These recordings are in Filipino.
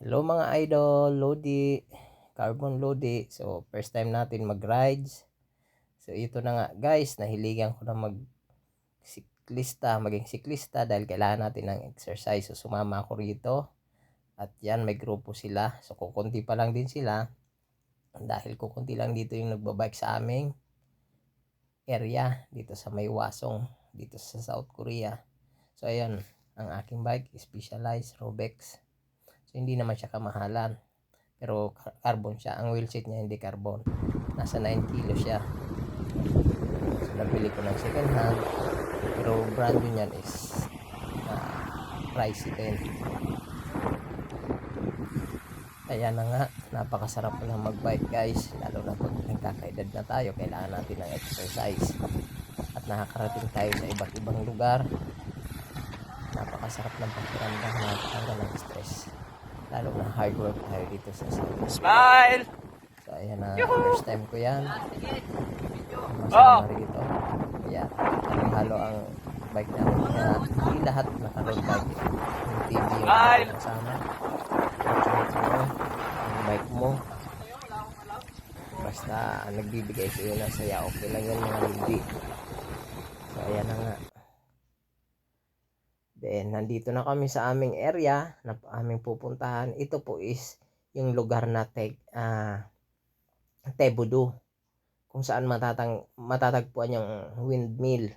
Hello mga idol, Lodi, Carbon Lodi. So, first time natin mag-rides. So, ito na nga guys, nahiligan ko na maging siklista dahil kailangan natin ng exercise. So, sumama ako rito. At yan, may grupo sila. So, kukunti pa lang din sila. Dahil kukunti lang dito yung nagbabike sa aming area. Dito sa may Wasong, dito sa South Korea. So, ayan, ang aking bike, Specialized Robex. So, hindi naman siya kamahalan. Pero carbon siya. Ang wheelset niya hindi carbon. Nasa 9 kilo siya. So, nabili ko ng second hand. Pero brand new niyan is pricey din. Kaya na nga, napakasarap na magbike guys. Lalo na pag nagkakaedad na tayo, kailangan natin ng exercise. At nakakarating tayo sa iba't ibang lugar. Napakasarap ng pakiramdam na tanggal ng stress. Lalo na hard work tayo dito sa Smile! So ayan na, first time ko yan. Masama rito. Ayan, halo ang bike namin. Kaya hindi lahat naka-road bike. Yung TV yung kasama. Ang bike mo. Basta nagbibigay sa iyo ng saya. Okay lang yan mga hindi. So ayan na nga. Then, nandito na kami sa aming area na aming pupuntahan. Ito po is yung lugar na Tebudo. Kung saan matatagpuan yung windmill.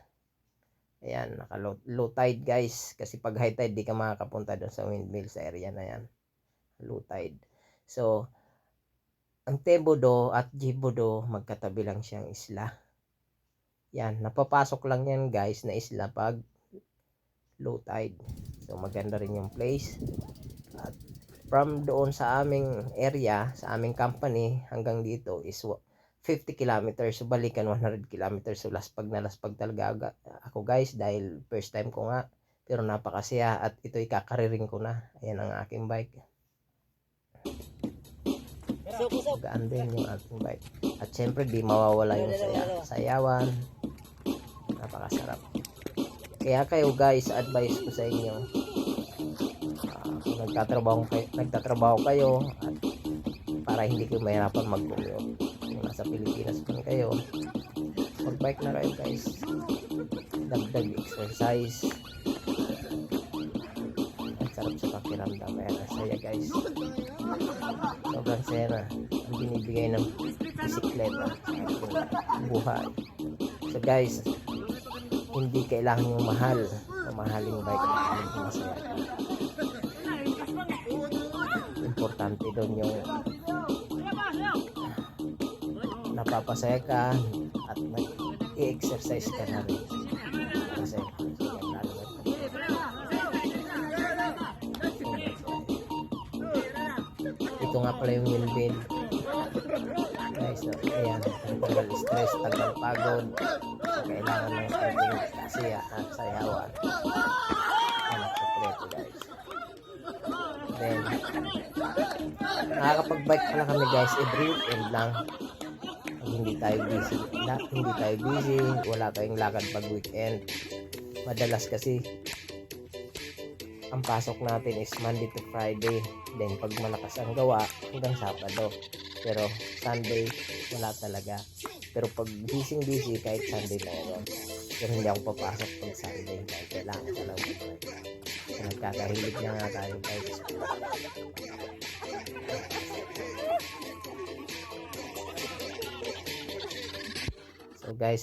Ayan, naka-low tide guys. Kasi pag high tide, di ka makakapunta doon sa windmill sa area na yan. Low tide. So, ang Tebudo at Jibudo, magkatabi lang siyang isla. Yan, napapasok lang yan guys na isla pag low tide. So maganda rin yung place. At from doon sa aming area, sa aming company hanggang dito is 50 kilometers. So balikan 100 kilometers. So laspag talaga ako guys dahil first time ko nga. Pero napakasaya at ito'y kakariring ko na. Ayan ang aking bike. Gaan din yung aking bike. At syempre di mawawala yung sayawan. Napakasarap. Kaya kayo guys, advice ko sa inyo, kung nagtatrabaho kayo at para hindi kayo mahirapan mag-commute. Kung nasa Pilipinas man kayo, mag-bike na kayo guys. Dagdag exercise. Ang sarap sa pakiramdam. Ayan, saya guys. Sobrang saya na ang binibigay ng bisikleta sa ating buhay. So guys, hindi kailangan yung mamahaling bike na masaya. Importante doon yung napapasaya ka at nag-i-exercise ka na rin. Kasi ito nga pala yung windmill guys. So, ayan, tagal stress, tagal pagod. So, kailangan ng konting sayawan. Anak sekreto guys. Then nakakapag-bike pala kami guys every weekend lang. Pag hindi tayo busy, wala tayong lakad pag weekend. Madalas kasi ang pasok natin is Monday to Friday. Then pag malakas ang gawa hanggang Sabado. Pero Sunday wala talaga. Pero pag busy kahit Sunday na yun. Pero hindi ako papasok pag Sunday dahil kailangan ka lang mag-bike. So nagkakahilig na nga tayo guys. So guys,